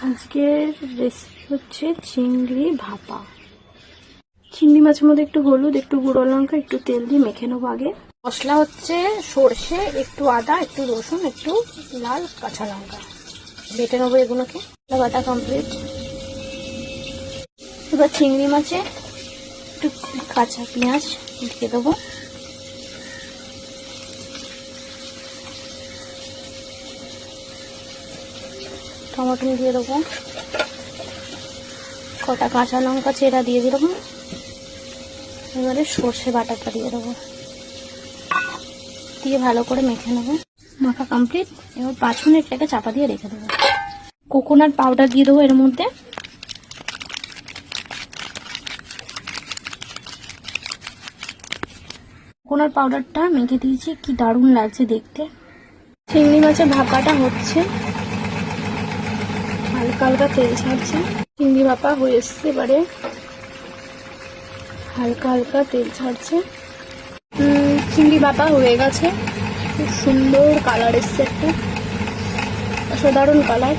আজকের রেসিপি হচ্ছে চিংড়ি ভাপা। চিংড়ি মাছের মধ্যে একটু হলুদ, একটু গুঁড়ো লঙ্কা, একটু তেল দিয়ে মেখে নেবো। আগে মশলা হচ্ছে সর্ষে, একটু আদা, একটু রসুন, একটু লাল কাঁচা লঙ্কা। বেটে নেবো এগুলোকে। বাটা কমপ্লিট। এবার চিংড়ি মাছে একটু কাঁচা পেঁয়াজ দিয়ে দেবো। টমেটো দিয়ে দেবো। কটা কাঁচা লঙ্কা চেরা দিয়ে দেবো। এবারে সর্ষে বাটাটা দিয়ে দেবো, দিয়ে ভালো করে মেখে নেবো। মাখা কমপ্লিট। এবার 5 মিনিট এটাকে চাপা দিয়ে রেখে দেবো। কোকোনাট পাউডার দিয়ে দেবো এর মধ্যে। কোকোনাট পাউডারটা মেখে দিয়েছি, কি দারুণ লাগছে দেখতে। চিংড়ি মাছের ভাপাটা হচ্ছে, হালকা হালকা তেল ছাড়ছে। চিংড়ি ভাপা হয়ে এসছে, এবারে হালকা হালকা তেল ছাড়ছে। চিংড়ি ভাপা হয়ে গেছে, খুব সুন্দর কালার এসছে, একটা অসাধারণ কালার।